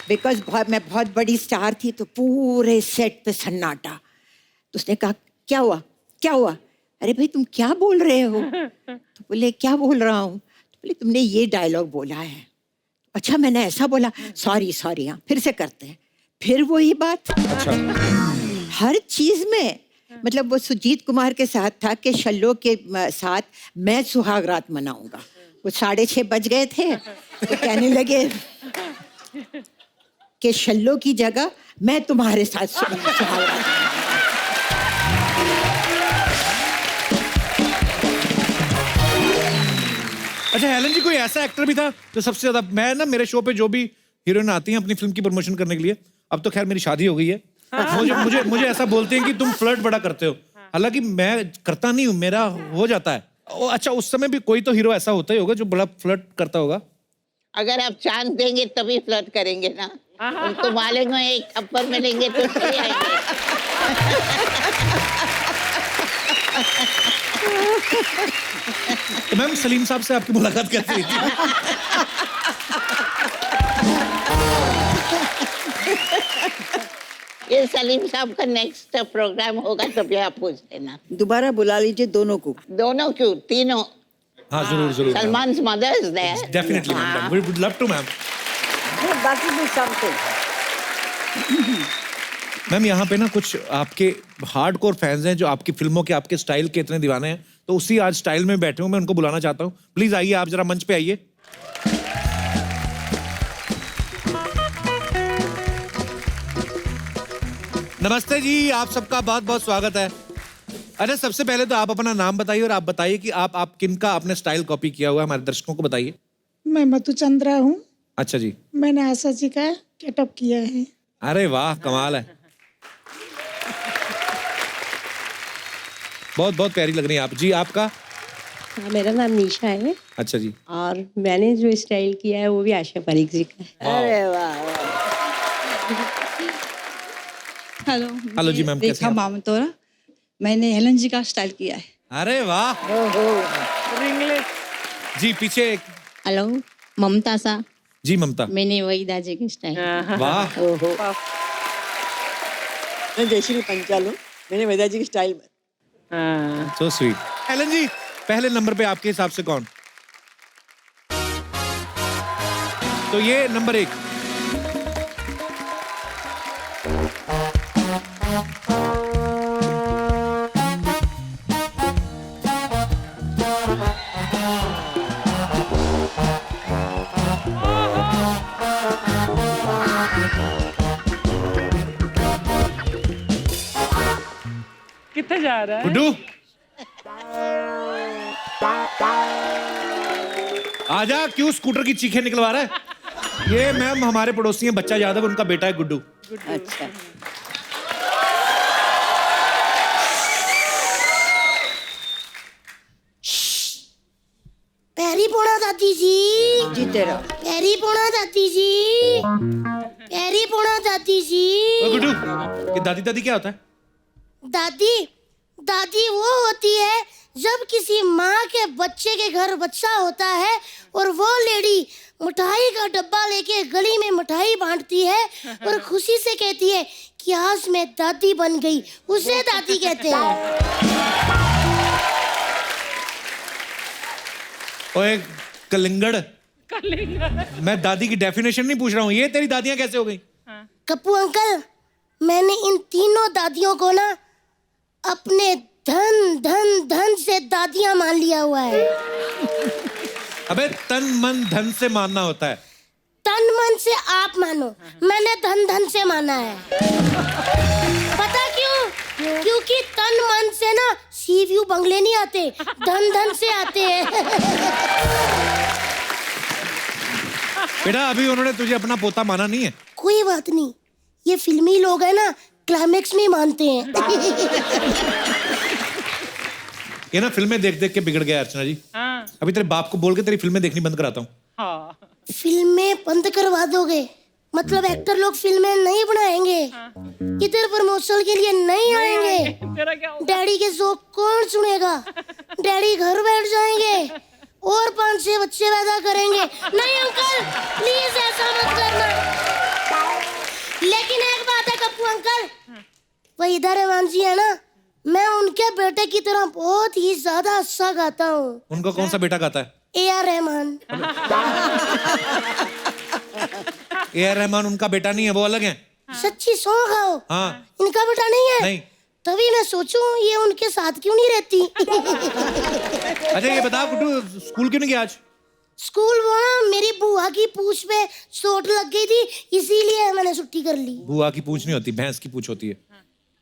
बिकॉज मैं बहुत बड़ी स्टार थी तो पूरे सेट पे सन्नाटा। तो उसने कहा क्या हुआ? अरे भाई तुम क्या बोल रहे हो? तो बोले क्या बोल रहा हूँ? तो बोले तुमने ये डायलॉग बोला है। अच्छा मैंने ऐसा बोला, सॉरी हाँ फिर से करते हैं। फिर वही बात। अच्छा। हर चीज में मतलब वो सुजीत कुमार के साथ था कि शल्लो के साथ मैं सुहाग रात मनाऊंगा। वो 6:30 बज गए थे तो कहने लगे कि शल्लो की जगह मैं तुम्हारे साथ सुहाग रात मनाऊंगा। अच्छा हेलन जी, कोई ऐसा एक्टर भी था जो सबसे ज्यादा, मैं ना मेरे शो पे जो भी हीरोइन आती हैं अपनी फिल्म की प्रमोशन करने के लिए, अब तो खैर मेरी शादी हो गई है, मुझे ऐसा बोलते हैं कि तुम फ्लर्ट बड़ा करते हो, हालांकि मैं करता नहीं हूँ, मेरा हो जाता है। अच्छा उस समय भी कोई तो हीरो ऐसा होता ही होगा जो बड़ा फ्लर्ट करता होगा? अगर आप चांस देंगे तभी फ्लर्ट करेंगे ना। उनको मालेंगे एक थप्पड़ मिलेंगे तो चले आएंगे। तो मैम सलीम साहब से आपकी मुलाकात कैसे हुई थी? ये सलीम साहब का नेक्स्ट प्रोग्राम होगा तभी आप पूछ लेना। दोबारा बुला लीजिए दोनों को। दोनों क्यों, तीनों। हाँ जरूर Salman's mother is there. Definitely ma'am, we would love to ma'am. बाकी भी समथिंग। मैम यहाँ पे ना कुछ आपके हार्डकोर फैंस हैं जो आपकी फिल्मों के, आपके स्टाइल के इतने दीवाने हैं, तो उसी आज स्टाइल में बैठे हूँ, मैं उनको बुलाना चाहता हूँ। प्लीज आइए, आप जरा मंच पे आइए। नमस्ते जी, आप सबका बहुत बहुत स्वागत है। अरे सबसे पहले तो आप अपना नाम बताइए और आप बताइए कि आप किनका आपने स्टाइल कॉपी किया हुआ है, हमारे दर्शकों को बताइए। मैं मधुचंद्रा हूँ। अच्छा जी। मैंने आशा जी का गेटअप किया है। अरे वाह, कमाल है, बहुत बहुत प्यारी लग रही है आप जी। आपका? हाँ, मेरा नाम निशा है अच्छा जी। और मैंने जो स्टाइल किया है वो भी आशा परीख जी का है। अरे वाह वाह। हेलो जी, मैम, कैसे रेखा हैं आप? मामतोरा। मैंने हेलन जी का स्टाइल किया है। अरे वाह। जी पीछे हेलो ममता सा। जी ममता। मैंने वही दादी की स्टाइल। वाह, ओहो मैं जयश्री पंचाल हूँ, मैंने वेदा जी की स्टाइल सो स्वीट। एलन जी, पहले नंबर पे आपके हिसाब से कौन? तो ये नंबर 1। कितने जा रहा है? गुड्डू, आजा, क्यों स्कूटर की चीखें निकलवा रहा है? ये मैम हमारे पड़ोसी हैं, बच्चा यादव, उनका बेटा है गुड्डू। अच्छा पैरी पोड़ा दादी जी, जीते रहो। पैरी पोड़ा दादी जी, पैरी पोड़ा दादी जी। ओ गुड्डू, ये दादी दादी क्या होता है? दादी दादी वो होती है जब किसी माँ के बच्चे के घर बच्चा होता है और वो लेडी मिठाई का डब्बा लेके गली में मिठाई बांटती है और खुशी से कहती है कि आज मैं दादी बन गई, उसे दादी कहते हैं। ओए कलिंगड़, मैं दादी की डेफिनेशन नहीं पूछ रहा हूँ, ये तेरी दादियाँ कैसे हो गई? कप्पू अंकल, मैंने इन तीनों दादियों को ना अपने धन धन धन से दादियां मान लिया हुआ है। अबे तन मन धन से मानना होता है। तन मन से आप मानो, मैंने धन धन से माना है। पता क्यों? क्योंकि तन मन से ना सी व्यू बंगले नहीं आते, धन धन से आते हैं। बेटा अभी उन्होंने तुझे अपना पोता माना नहीं है। कोई बात नहीं, ये फिल्मी लोग है ना, क्लाइमेक्स में मानते हैं। ये ना फिल्में देख देख के बिगड़ गया अर्चना जी। अभी तेरे बाप को बोल के तेरी फिल्में देखनी बंद कराता हूँ। फिल्में बंद करवा दोगे? मतलब एक्टर लोग फिल्में नहीं बनाएंगे, इधर प्रमोशन के लिए नहीं आएंगे, डैडी के जोक कौन सुनेगा? डैडी घर बैठ जाएंगे और 5-6 बच्चे पैदा करेंगे। नहीं अंकल, प्लीज ऐसा मत करना। लेकिन एक बात है कप्पू अंकल, वहीदा रहमान जी है ना, मैं उनके बेटे की तरह बहुत ही ज्यादा अच्छा गाता हूँ। उनका कौन सा बेटा गाता है? AR रहमान। AR रहमान उनका बेटा नहीं है, वो अलग है। सच्ची सौ खाओ। हाँ। इनका बेटा नहीं है? नहीं। तभी मैं सोचूं ये उनके साथ क्यों नहीं रहती। अच्छा ये बता गुड्डू, स्कूल क्यों नहीं गया आज? स्कूल वो ना मेरी बुआ की पूंछ पे चोट लग गई थी, इसीलिए मैंने छुट्टी कर ली। बुआ की पूंछ नहीं होती, भैंस की पूंछ होती है।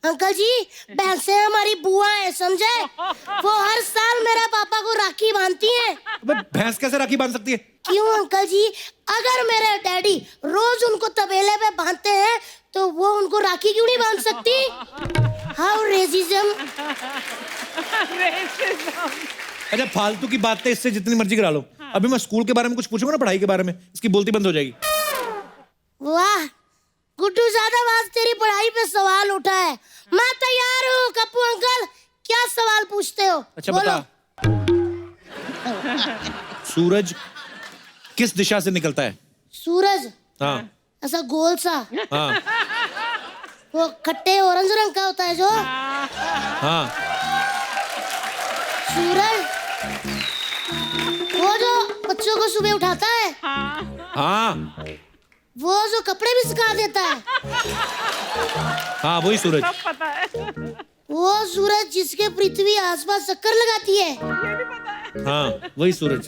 अंकल जी, भैंसे हमारी बुआ है, समझे? वो हर साल मेरे पापा को राखी बांधती हैं। अबे भैंस कैसे राखी बांध सकती है? क्यों अंकल जी, अगर मेरे डैडी रोज उनको तबेले पे बांधते हैं तो वो उनको राखी क्यों नहीं बांध सकती? How racism. अच्छा फालतू की बातें इससे जितनी मर्जी करा लो। अभी मैं स्कूल के बारे में कुछ पूछूंगा ना, पढ़ाई के बारे में, इसकी बोलती बंद हो जाएगी। वाह गुड्डू, ज्यादा बात तेरी पढ़ाई पे सवाल उठा है। मैं तैयार हूँ कप्पू अंकल, क्या सवाल पूछते हो? अच्छा बता, सूरज किस दिशा से निकलता है? सूरज? हाँ। ऐसा गोल सा? हाँ। वो खट्टे ऑरेंज रंग का होता है जो? हाँ। सूरज वो जो बच्चों को सुबह उठाता है? हाँ। वो जो कपड़े भी सुखा देता है? हाँ वही सूरज। वो सूरज जिसके पृथ्वी आसपास चक्कर लगाती है? हाँ वही सूरज।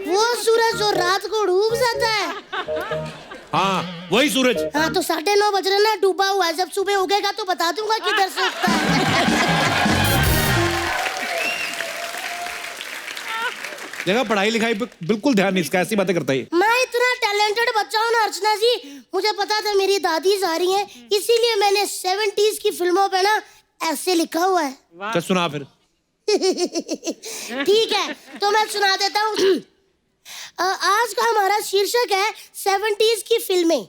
वो सूरज जो रात को डूब जाता है? हाँ वही सूरज। हाँ तो 9:30 बज रहे ना, डूबा हुआ है। जब सुबह उगेगा तो बता दूंगा किधर से उगता है। देखा पढ़ाई लिखाई पे बिल्कुल ध्यान नहीं इसका, ऐसी बातें करता है। मैं इतना टैलेंटेड बच्चा हूँ ना अर्चना जी, मुझे पता था मेरी दादी जा रही हैं, इसीलिए मैंने 70s की फिल्मों पे ना ऐसे लिखा हुआ है। चल सुना फिर। ठीक है तो मैं सुना देता हूँ। आज का हमारा शीर्षक है 70s की फिल्में।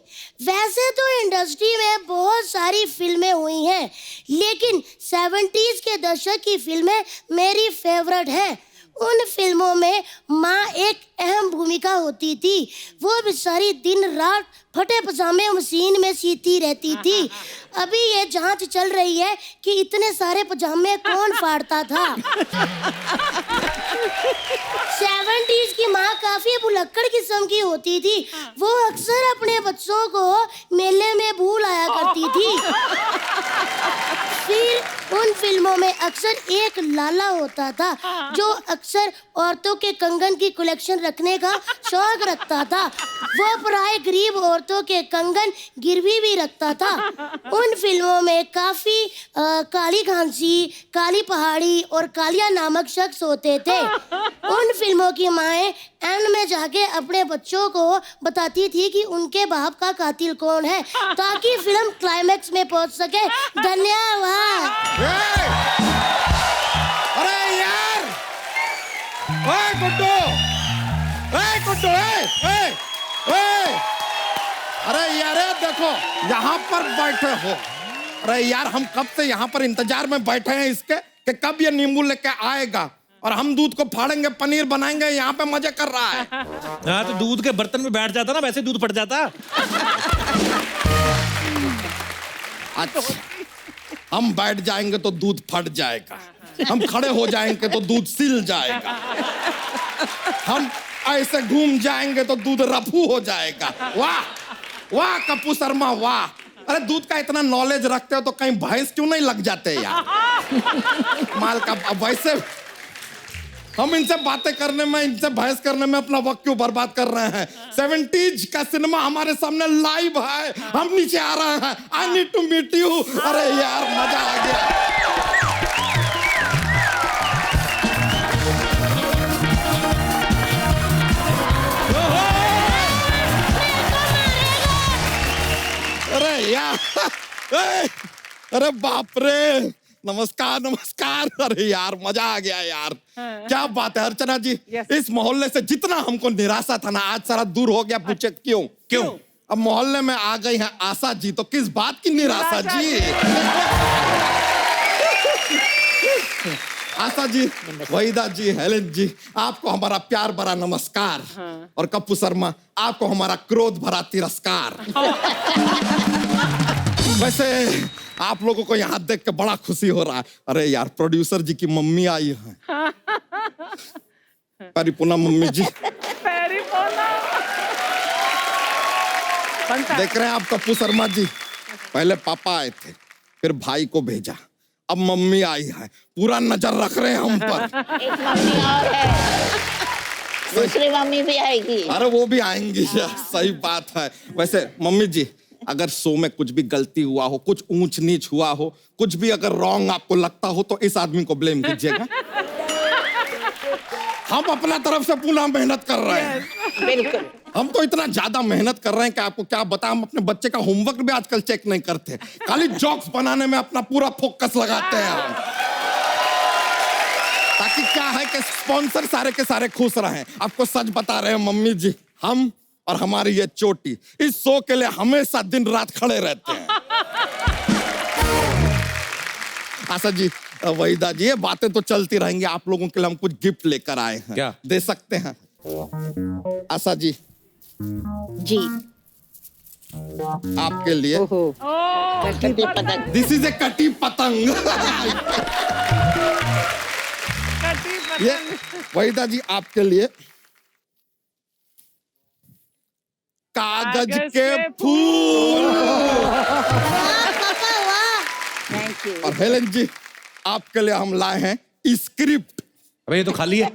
वैसे तो इंडस्ट्री में बहुत सारी फिल्में हुई हैं, लेकिन 70s के दशक की फिल्में मेरी फेवरेट हैं। उन फिल्मों में माँ एक अहम भूमिका होती थी। वो बेचारी दिन रात फटे पजामे मशीन में सीती रहती थी। अभी ये जांच चल रही है कि इतने सारे पजामे कौन फाड़ता था। 70s की माँ काफी भुलक्कड़ किस्म की होती थी। वो अक्सर अपने बच्चों को मेले में भूल आया करती थी। फिर उन फिल्मों में अक्सर एक लाला होता था जो अक्सर औरतों के कंगन की कलेक्शन रखने का शौक रखता था। वो प्राय गरीब औरतों के कंगन गिरवी भी रखता था। उन फिल्मों में काफी काली घांसी, काली पहाड़ी और कालिया नामक शख्स होते थे। उन फिल्मों की माएं एंड में जाके अपने बच्चों को बताती थी कि उनके बाप का कातिल कौन है, ताकि फिल्म क्लाइमैक्स में पहुंच सके। धन्यवाद। अरे यार, ओए गुड्डू, अरे यार देखो यहाँ पर बैठे हो। अरे यार हम कब से यहाँ पर इंतजार में बैठे हैं इसके कि कब ये नींबू लेके आएगा और हम दूध को फाड़ेंगे, पनीर बनाएंगे। यहाँ पे मजे कर रहा है। हाँ तो दूध के बर्तन में बैठ जाता ना, वैसे दूध फट जाता। अच्छा, हम बैठ जाएंगे तो दूध फट जाएगा, हम खड़े हो जाएंगे तो दूध सिल जाएगा, हम ऐसे घूम जाएंगे तो दूध रफू हो जाएगा। वाह वाह कप्पू शर्मा वाह। अरे दूध का इतना नॉलेज रखते हो तो कहीं भैंस क्यों नहीं लग जाते यार। माल का वैसे हम इनसे बातें करने में, इनसे बहस करने में अपना वक्त क्यों बर्बाद कर रहे हैं। 70s का सिनेमा हमारे सामने लाइव है, हम नीचे आ रहे हैं। I need to meet you. अरे यार मजा आ गया। अरे यार, अरे बाप रे, नमस्कार नमस्कार। अरे यार मजा आ गया यार। क्या बात है अर्चना जी। इस मोहल्ले से जितना हमको निराशा था ना, आज सारा दूर हो गया। पूछे क्यों? अब मोहल्ले में आ गई है आशा जी, तो किस बात की निराशा जी? आशा जी, वहीदा जी, हेलेन जी, आपको हमारा प्यार भरा नमस्कार। और कप्पू शर्मा, आपको हमारा क्रोध भरा तिरस्कार। वैसे आप लोगों को यहाँ देख के बड़ा खुशी हो रहा है। अरे यार प्रोड्यूसर जी की मम्मी आई है। परिपूर्णा मम्मी जी, देख रहे हैं आप कप्पू शर्मा जी, पहले पापा आए थे, फिर भाई को भेजा, अब मम्मी आई है। पूरा नजर रख रहे हैं हम पर। एक मम्मी और है, दूसरी मम्मी भी आएगी। अरे वो भी आएंगी यार, सही बात है। वैसे मम्मी जी, अगर शो में कुछ भी गलती हुआ हो, कुछ ऊंच नीच हुआ हो, कुछ भी अगर रॉन्ग आपको लगता हो तो इस आदमी को ब्लेम कीजिएगा। हम अपना तरफ से पूरा मेहनत कर रहे हैं। बिल्कुल। हम तो इतना ज्यादा मेहनत कर रहे हैं कि आपको क्या बताएं। हम अपने बच्चे का होमवर्क भी आजकल चेक नहीं करते, खाली जोक्स बनाने में अपना पूरा फोकस लगाते हैं हम। ताकि क्या है कि स्पॉन्सर सारे के सारे खुश रहें। आपको सच बता रहे हैं मम्मी जी, हम और हमारी ये चोटी इस शो के लिए हमेशा दिन रात खड़े रहते हैं। आशा जी, वहीदा जी, ये बातें तो चलती रहेंगी। आप लोगों के लिए हम कुछ गिफ्ट लेकर आए हैं। क्या दे सकते हैं? आशा जी जी आपके लिए कटी पतंग। दिस इज ए कटी पतंग। ये वहीदा जी आपके लिए कागज के फूल। Thank you. और हेलेन जी, आपके लिए हम लाए हैं स्क्रिप्ट। अबे ये तो खाली है।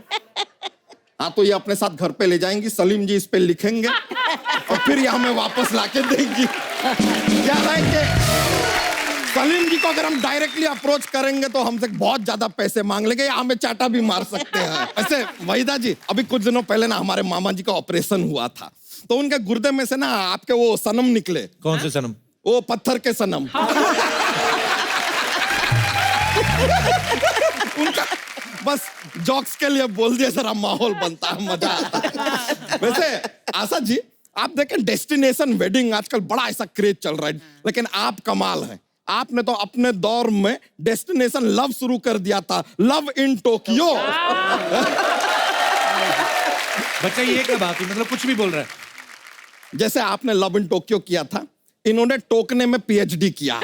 हाँ तो ये अपने साथ घर पे ले जाएंगी, सलीम जी इस पे लिखेंगे और फिर ये हमें वापस लाके देंगी। क्या है कि सलीम जी को अगर हम डायरेक्टली अप्रोच करेंगे तो हमसे बहुत ज्यादा पैसे मांग लेंगे या हमें चाटा भी मार सकते हैं। ऐसे वहीदा जी, अभी कुछ दिनों पहले ना हमारे मामा जी का ऑपरेशन हुआ था, तो उनके गुर्दे में से ना आपके वो सनम निकले। कौन से सनम? वो पत्थर के सनम। उनका बस जोक्स के लिए बोल दिया, जरा माहौल बनता है, मजा आता है। वैसे आशा जी, आप देखें डेस्टिनेशन वेडिंग आजकल बड़ा ऐसा क्रेज चल रहा है, लेकिन आप कमाल है। आपने तो अपने दौर में डेस्टिनेशन लव शुरू कर दिया था, लव इन टोक्यो। बच्चा ये क्या बात हुई, मतलब कुछ भी बोल रहा है। जैसे आपने लव इन टोक्यो किया था, इन्होंने टोकने में पीएचडी किया।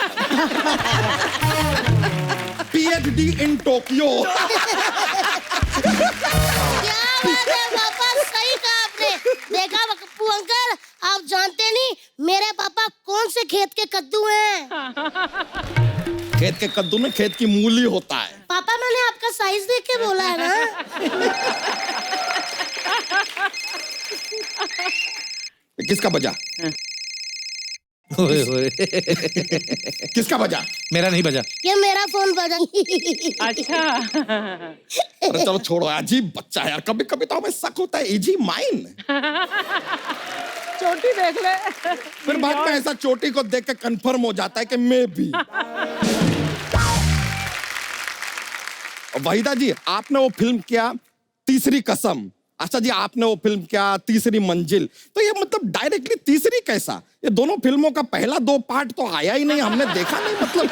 PhD in Tokyo. क्या बात है पापा, सही कहा आपने। देखा पप्पू अंकल, आप जानते नहीं मेरे पापा कौन से खेत के कद्दू हैं। खेत के कद्दू में खेत की मूली होता है। पापा मैंने आपका साइज देख के बोला है ना। किसका बजा? ओए ओए। किसका बजा? मेरा नहीं बजा। ये मेरा फोन बजा। अच्छा। अरे चलो छोड़ो, अजीब बच्चा है यार। कभी कभी तो हमें शक होता है, इजी माइन। चोटी देख ले। फिर बाद में ऐसा चोटी को देख के कंफर्म हो जाता है कि मैं भी। वहीदा जी, आपने वो फिल्म किया तीसरी कसम। अच्छा जी, आपने वो फिल्म किया तीसरी मंजिल। तो ये मतलब डायरेक्टली तीसरी कैसा? ये दोनों फिल्मों का पहला 2 पार्ट तो आया ही नहीं, हमने देखा नहीं मतलब।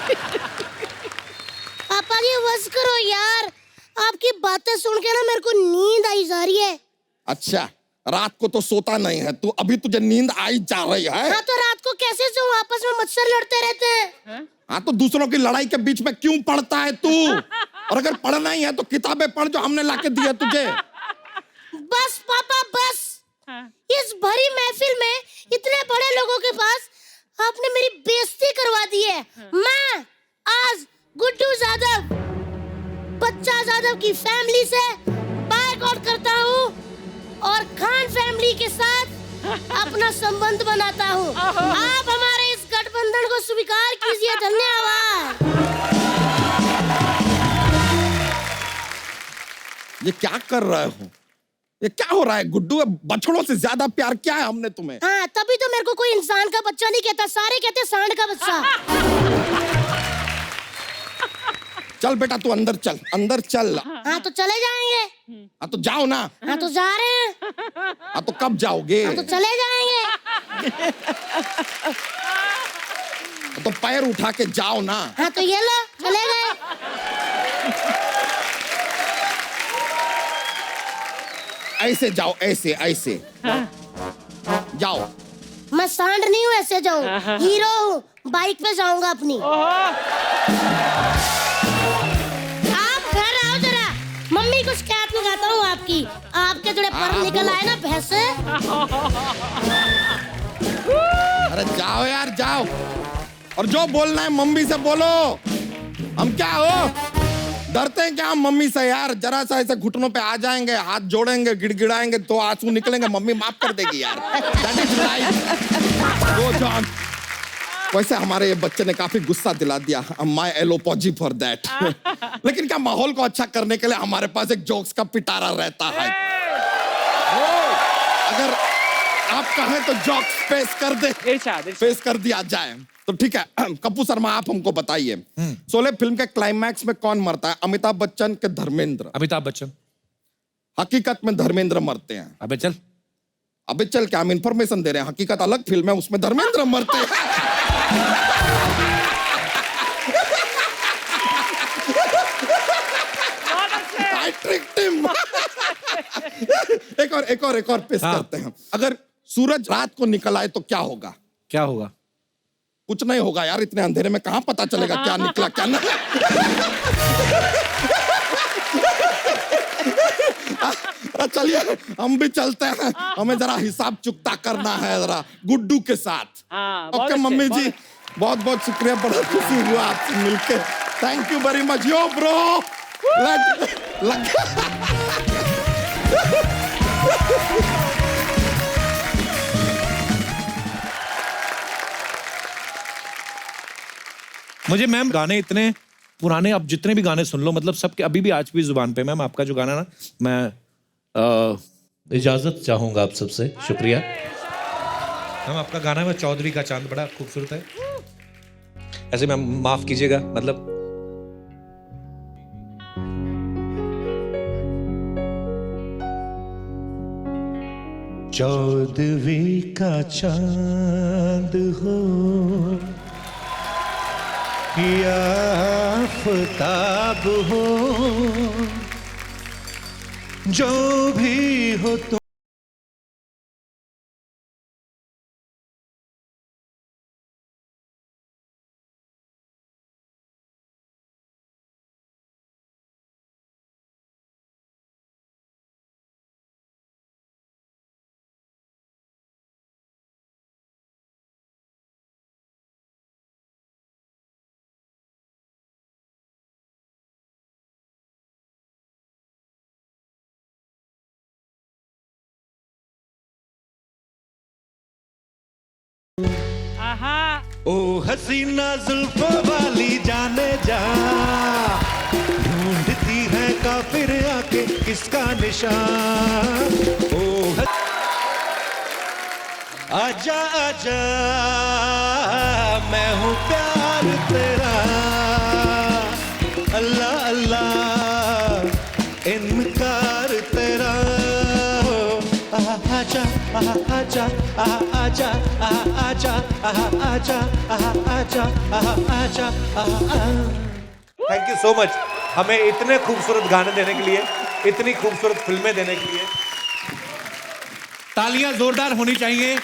पापा जी बस करो यार, आपकी बातें सुन के ना मेरे को नींद आई जा रही है। अच्छा, रात को तो सोता नहीं है तू, अभी तुझे नींद आई जा रही है? हाँ तो रात को कैसे सोऊं, आपस में मच्छर लड़ते रहते हैं। हाँ तो दूसरों की लड़ाई के बीच में क्यों पढ़ता है तू? और अगर पढ़ना ही है तो किताबें पढ़ जो हमने लाके दी है तुझे। बस पापा बस। इस भरी महफिल में इतने बड़े लोगों के पास आपने मेरी बेइज्जती करवा दी है। मैं आज गुड्डू यादव, बच्चा यादव की फैमिली से बायकॉट करता हूँ और खान फैमिली के साथ अपना संबंध बनाता हूँ। आप हमारे इस गठबंधन को स्वीकार कीजिए। धन्यवाद। ये क्या कर रहे हो? ये क्या हो रहा है गुड्डू? बछड़ों से ज्यादा प्यार क्या है हमने तुम्हें? हाँ तभी तो मेरे को कोई इंसान का बच्चा नहीं कहता, सारे कहते सांड का बच्चा। चल बेटा तू अंदर चल, अंदर चल। हाँ तो चले जाएंगे। हाँ तो जाओ ना। हाँ तो जा रहे हैं। हाँ तो कब जाओगे? हाँ तो चले जाएंगे। तो पैर उठा के जाओ ना। हाँ तो ये लो चले गए। ऐसे जाओ, ऐसे ऐसे जाओ। मैं सांड नहीं हूँ, ऐसे जाऊँ। हीरो हूँ, बाइक पे जाऊंगा अपनी। आप घर आओ जरा, मम्मी कुछ कैप लगाता हूँ आपकी। आपके थोड़े पर निकल आए ना भैंसे। अरे जाओ यार जाओ, और जो बोलना है मम्मी से बोलो। हम क्या हो, डरते हैं क्या हम मम्मी से यार? जरा सा ऐसे घुटनों पे आ जाएंगे, हाथ जोड़ेंगे, गिड़गिड़ाएंगे तो आंसू निकलेंगे, मम्मी माफ कर देगी यार। That is life. Go John. वैसे हमारे ये बच्चे ने काफी गुस्सा दिला दिया, माय एलोपॉजी फॉर दैट। लेकिन क्या माहौल को अच्छा करने के लिए हमारे पास एक जोक्स का पिटारा रहता है। अगर आप कहें तो जोक्स पेश कर दे, पेश कर दिया जाए तो ठीक है। कपूर शर्मा आप हमको बताइए, शोले फिल्म के क्लाइमैक्स में कौन मरता है? अमिताभ बच्चन के धर्मेंद्र? अमिताभ बच्चन। हकीकत में धर्मेंद्र मरते हैं। अबे चल। अबे चल क्या, हम इंफॉर्मेशन दे रहे हैं। हकीकत अलग फिल्म है, उसमें धर्मेंद्र मरते हैं। I tricked him. एक और पेश करते हैं। अगर सूरज रात को निकल आए तो क्या होगा? क्या होगा? कुछ नहीं होगा यार, इतने अंधेरे में कहां पता चलेगा क्या निकला क्या नहीं। चलिए हम भी चलते हैं, हमें जरा हिसाब चुकता करना है जरा गुड्डू के साथ। ओके मम्मी जी, बहुत बहुत शुक्रिया, बड़ा खुशी हुआ आपसे मिलके। Thank you very much yo bro. मुझे मैम गाने इतने पुराने, अब जितने भी गाने सुन लो, मतलब सबके अभी भी आज भी जुबान पे। मैम आपका जो गाना ना, मैं इजाजत चाहूंगा आप सबसे। शुक्रिया मैम, आपका गाना है चौधरी का चांद, बड़ा खूबसूरत है। ऐसे मैम माफ कीजिएगा, मतलब चौदवी का चांद हो या आफताब हो, जो भी हो तुम। ओ हसीना जुल्फों वाली जाने जा, ढूंढती है काफिर आके किसका निशान। ओ आजा आजा मैं हूँ प्यार तेरा, अल्लाह अल्लाह इनकार तेरा। आजा आजा आजा आजा आजा आजा आजा। थैंक यू सो मच हमें इतने खूबसूरत गाने देने के लिए, इतनी खूबसूरत फिल्में देने के लिए। तालियां जोरदार होनी चाहिए